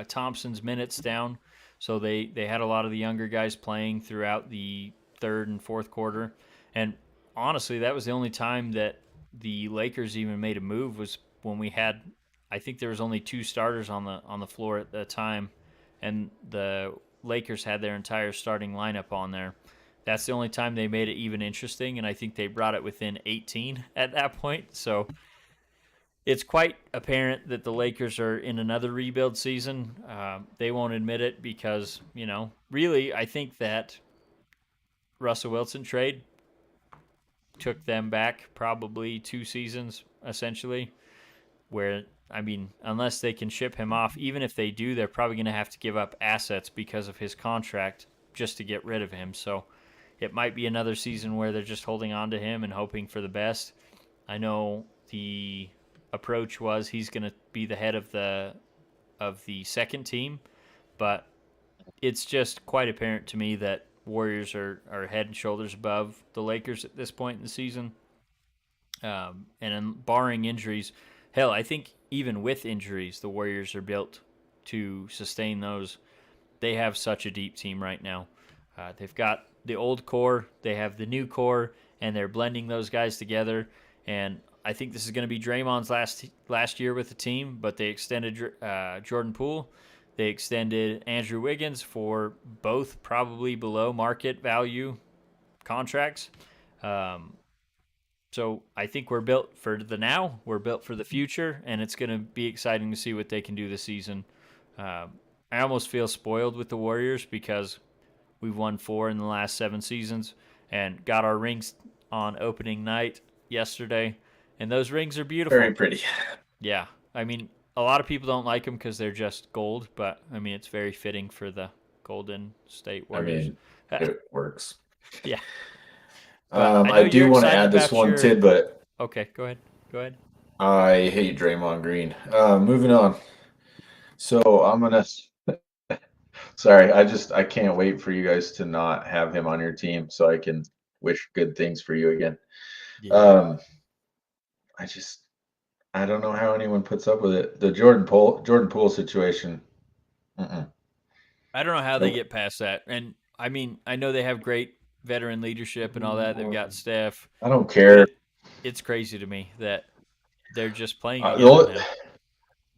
Thompson's minutes down, so they had a lot of the younger guys playing throughout the third and fourth quarter. And honestly, that was the only time that the Lakers even made a move was when we had. I think there was only two starters on the floor at the time, and the Lakers had their entire starting lineup on there. That's the only time they made it even interesting, and I think they brought it within 18 at that point. So it's quite apparent that the Lakers are in another rebuild season. They won't admit it because, really, I think that Russell Wilson trade took them back probably 2 seasons, essentially, where, I mean, unless they can ship him off, even if they do, they're probably going to have to give up assets because of his contract just to get rid of him. So it might be another season where they're just holding on to him and hoping for the best. I know the approach was he's going to be the head of the second team, but it's just quite apparent to me that Warriors are head and shoulders above the Lakers at this point in the season. Barring injuries, hell, I think even with injuries, the Warriors are built to sustain those. They have such a deep team right now. They've got the old core, they have the new core, and they're blending those guys together. And I think this is going to be Draymond's last year with the team, but they extended Jordan Poole. They extended Andrew Wiggins for both probably below market value contracts. Um, so I think we're built for the now. We're built for the future, and it's going to be exciting to see what they can do this season. I almost feel spoiled with the Warriors because we've won 4 in the last 7 seasons and got our rings on opening night yesterday, and those rings are Very beautiful. pretty. Yeah, I mean, a lot of people don't like them because they're just gold, but I mean, it's very fitting for the Golden State I Warriors. mean, it works. Yeah, but I I know do you're want to excited add this about one your. tidbit. Okay, go ahead. Go ahead. I hate Draymond Green. Moving on. So I'm gonna. Sorry, I can't wait for you guys to not have him on your team so I can wish good things for you again. Yeah, Um, I just I don't know how anyone puts up with it. The Jordan Poole situation. Mm-mm. I don't know how they Nope. get past that, and I mean, I know they have great veteran leadership and all that. They've got Steph, I don't but care. it's crazy to me that they're just playing Uh, the, together only, now.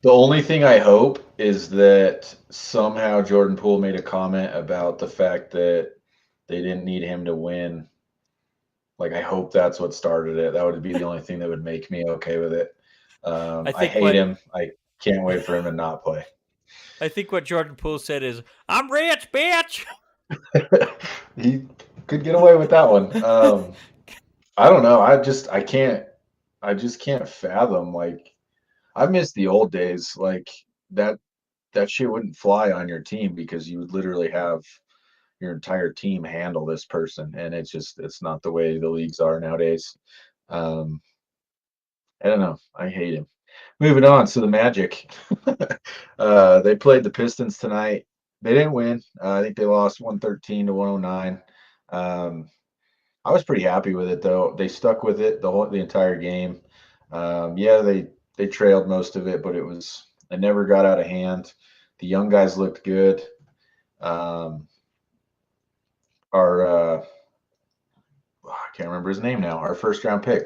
the only thing I hope is that somehow Jordan Poole made a comment about the fact that they didn't need him to win. Like, I hope that's what started it. That would be the only thing that would make me okay with it. I I think hate what him. I can't wait for him to not play. I think what Jordan Poole said is, "I'm rich, bitch." He could get away with that one. I don't know. I just can't fathom. Like, I miss the old days. Like that that shit wouldn't fly on your team because you would literally have your entire team handle this person, and it's not the way the leagues are nowadays. Um, I don't know. I hate him. Moving on to the Magic. They played the Pistons tonight. They didn't win. I think they lost 113 to 109. Um, I was pretty happy with it though. They stuck with it the entire game. Yeah, they trailed most of it, but it never got out of hand. The young guys looked good. Um, our I can't remember his name now. Our first round pick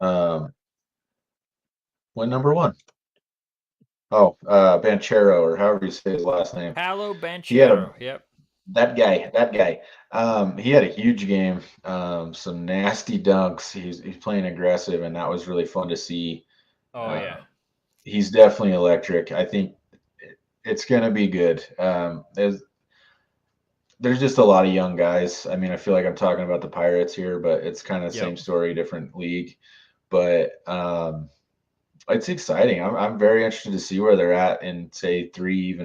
um, went number one. Oh, Banchero or however you say his last name. Paolo He had a Banchero. Yep. that guy. He had a huge game. Some nasty dunks. He's playing aggressive, and that was really fun to see. Oh yeah. Uh, he's definitely electric. I think it's going to be good. there's just a lot of young guys. I mean, I feel like I'm talking about the Pirates here, but it's kind of the Yep. same story, different league. But it's exciting. I'm very interested to see where they're at in say 3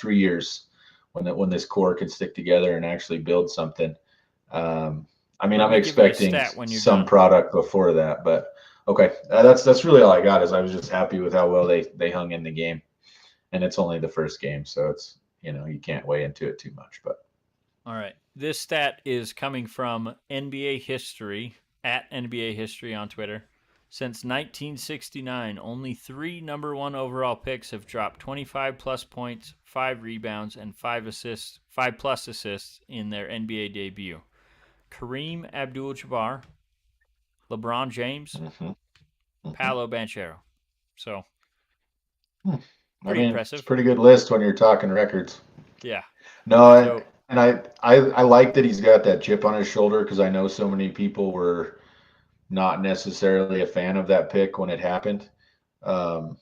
years when this core can stick together and actually build something. Um, I mean, Let I'm me give you a expecting stat when you're some done. product before that, but okay, that's really all I got. Is I was just happy with how well they hung in the game, and it's only the first game, so it's you can't weigh into it too much. But All right. This stat is coming from NBA history at NBA history on Twitter. Since 1969, only 3 number 1 overall picks have dropped 25 plus points, 5 rebounds, and 5 assists, 5 plus assists in their NBA debut. Kareem Abdul-Jabbar, LeBron James, hmm hmm Paolo Banchero. So I pretty mean, it's a impressive. pretty good list when you're talking records. Yeah. No, So and I like that he's got that chip on his shoulder because I know so many people were not necessarily a fan of that pick when it happened. Um,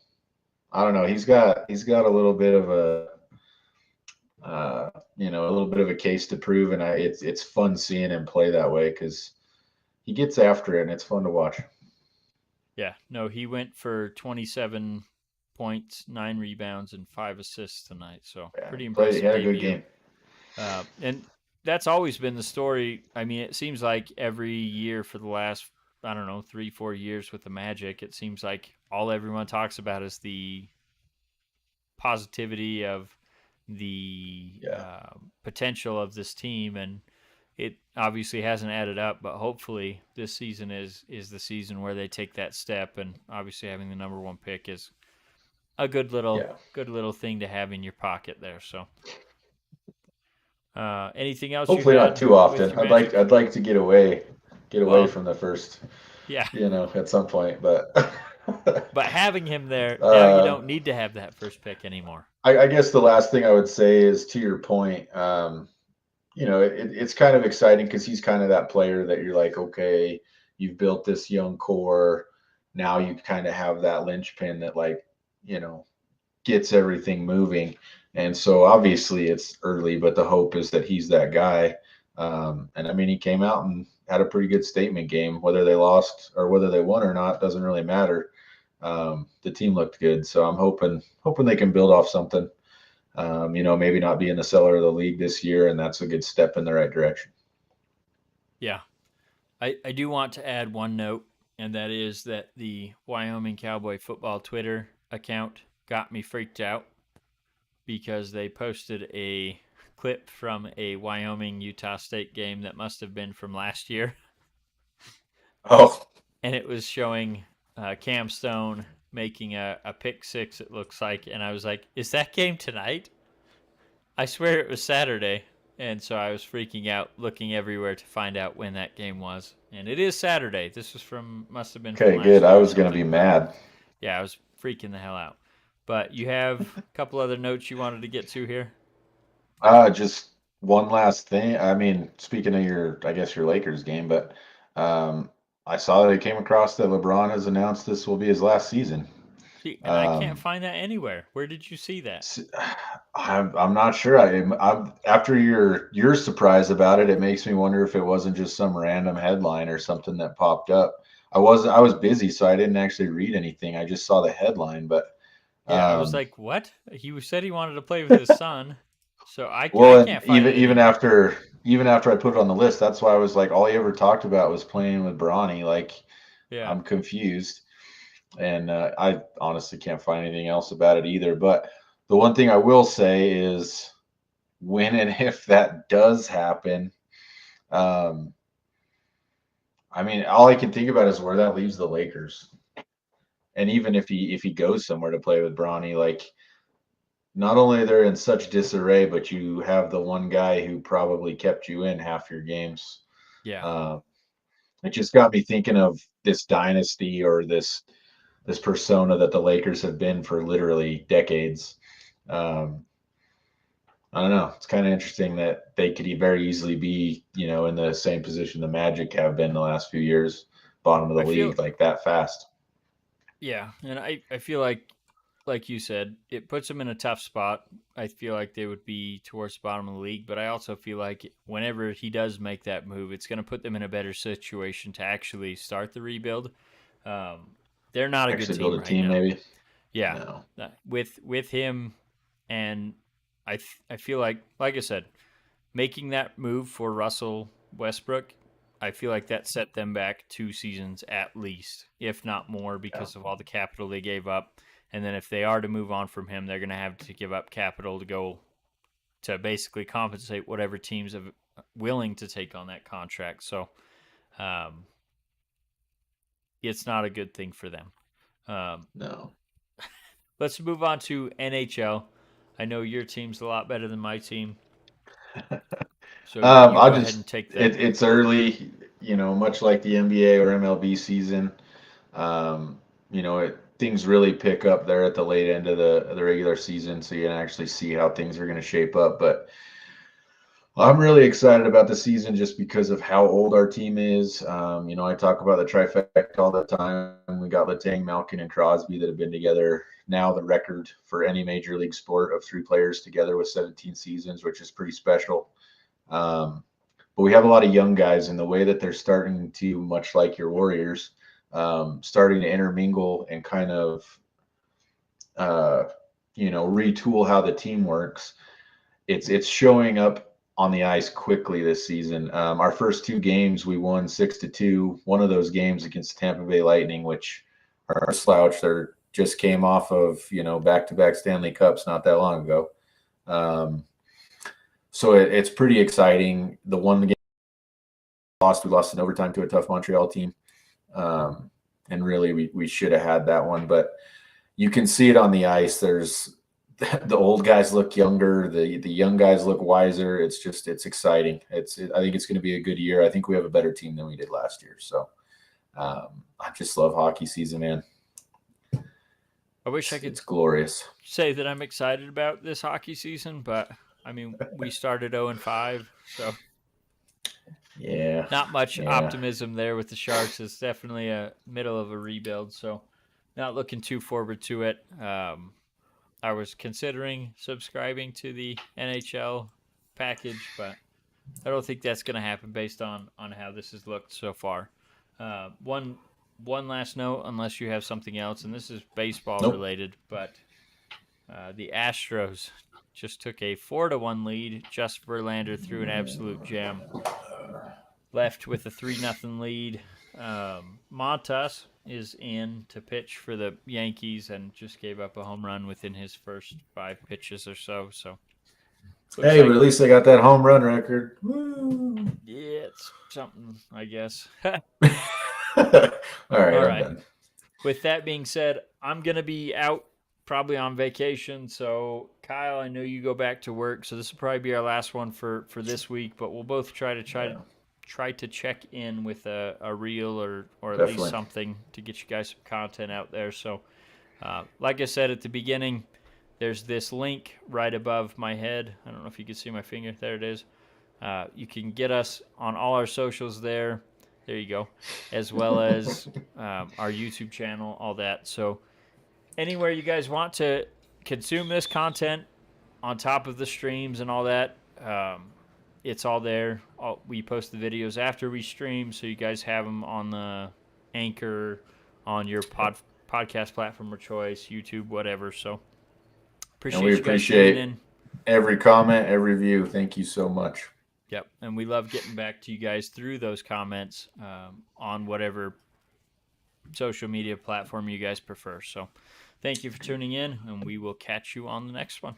I don't know. He's got a little bit of a little bit of a case to prove, and it's fun seeing him play that way because he gets after it, and it's fun to watch. yeah, no, he went for 27 points, 9 rebounds, and 5 assists tonight. So Yeah, pretty he impressive had a good debut. game. And that's always been the story. I mean, it seems like every year for the last, I don't know, 3, 4 years with the Magic, it seems like all everyone talks about is the positivity of the Yeah, potential of this team, and it obviously hasn't added up. But hopefully, this season is the season where they take that step. And obviously, having the number 1 pick is a yeah. good little thing to have in your pocket there. So, anything else you Hopefully not had too with often. your I'd Magic? like to get away Well, from the first, yeah, at some point. But but having him there now, you uh, don't need to have that first pick anymore. I guess the last thing I would say is to your point. It's kind of exciting because he's kind of that player that you're like, okay, you've built this young core. Now you kind of have that linchpin that you know, gets everything moving. And so obviously it's early, but the hope is that he's that guy. And I mean, he came out and had a pretty good statement game. Whether they lost or whether they won or not doesn't really matter. The team looked good, so I'm hoping they can build off something. Maybe not be in the cellar of the league this year, and that's a good step in the right direction. Yeah, I do want to add one note, and that is that the Wyoming Cowboy football Twitter account got me freaked out because they posted a clip from a Wyoming Utah State game that must have been from last year, Oh, and it was showing Cam Stone making a pick six. It looks like, and I was like, "Is that game tonight?" I swear it was Saturday, and so I was freaking out, looking everywhere to find out when that game was. And it is Saturday. This was from must have been from okay, good. last I year or was gonna be something, but mad. yeah, I was freaking the hell out. But you have a couple other notes you wanted to get to here. Just one last thing. I mean, speaking of I guess your Lakers game, but um, I saw that it came across that LeBron has announced this will be his last season. See, and I can't Um, find that anywhere. Where did you see that? s- I'm not sure. I'm after your surprise about it. It makes me wonder if it wasn't just some random headline or something that popped up. I was busy, so I didn't actually read anything. I just saw the headline, but Yeah, I was um, like, what? He said he wanted to play with his son, so I well, and can't find even it even anywhere. after even after I put it on the list, that's why I was like, all he ever talked about was playing with Bronny. Like, Yeah, I'm confused, and I honestly can't find anything else about it either. But the one thing I will say is, when and if that does happen, um, I mean, all I can think about is where that leaves the Lakers. And even if he goes somewhere to play with Bronny, like, not only they're in such disarray, but you have the one guy who probably kept you in half your games. yeah. Uh, it just got me thinking of this dynasty or this persona that the Lakers have been for literally decades. Um, I don't know. It's kind of interesting that they could very easily be, in the same position the Magic have been the last few years, bottom of the I feel league, like that fast. yeah, and I feel like like you said, it puts them in a tough spot. I feel like they would be towards the bottom of the league, but I also feel like whenever he does make that move, it's going to put them in a better situation to actually start the rebuild. Um, they're not a good Actually build team a right team, now. maybe. Yeah, No, with him, and I feel like I said, making that move for Russell Westbrook, I feel like that set them back 2 seasons at least, if not more, yeah, because of all the capital they gave up. And then if they are to move on from him, they're going to have to give up capital to go to basically compensate whatever teams are willing to take on that contract. So um, it's not a good thing for them. Um, no. let's move on to NHL. I know your team's a lot better than my team, so you I go ahead and just take the. it's early, much like the NBA or MLB season. Um, things really pick up there at the late end of the regular season, so you can actually see how things are going to shape up. But I'm really excited about the season just because of how old our team is. I talk about the trifecta all the time. We got Letang, Malkin, and Crosby that have been together now the record for any major league sport of three players together with 17 seasons, which is pretty special. Um, but we have a lot of young guys, and the way that they're starting to, much like your Warriors, starting to intermingle and kind of, uh, retool how the team works. It's showing up on the ice quickly this season. Our first two games, we won 6-2. One of those games against Tampa Bay Lightning, which are slouch. They just came off of back-to-back Stanley Cups not that long ago. Um, so it's pretty exciting. The one game we lost in overtime to a tough Montreal team, and really we should have had that one. But you can see it on the ice. There's the old guys look younger, the young guys look wiser. It's exciting. I think it's going to be a good year. I think we have a better team than we did last year. So I just love hockey season, man. I wish I could It's glorious. say that I'm excited about this hockey season, but I mean, we started 0-5, so Yeah, not much yeah. optimism there with the Sharks. It's definitely a middle of a rebuild, so not looking too forward to it. I was considering subscribing to the NHL package, but I don't think that's going to happen based on how this has looked so far. One last note, unless you have something else, and this is baseball Nope. related, but the Astros just took a 4-1 lead. Just Verlander threw an absolute gem. Left with a 3-0 lead. Montas is in to pitch for the Yankees and just gave up a home run within his first 5 pitches or so. So looks Hey, but like, at least they got that home run record. Woo. yeah, it's something, I guess. All right, All I'm right. done. With that being said, I'm going to be out probably on vacation. So, Kyle, I know you go back to work. So, this will probably be our last one for this week. But we'll both Yeah, try to check in with a reel or at least definitely. something to get you guys some content out there. So, like I said at the beginning, there's this link right above my head. I don't know if you can see my finger. There it is. You can get us on all our socials there. There you go. As well as our YouTube channel, all that. So, anywhere you guys want to consume this content on top of the streams and all that, it's all there. We post the videos after we stream, so you guys have them on the Anchor, on your Yep. podcast platform of choice, YouTube, whatever. So And we appreciate you guys tuning appreciate in. every comment, every view. Thank you so much. Yep, and we love getting back to you guys through those comments on whatever social media platform you guys prefer. So thank you for tuning in, and we will catch you on the next one.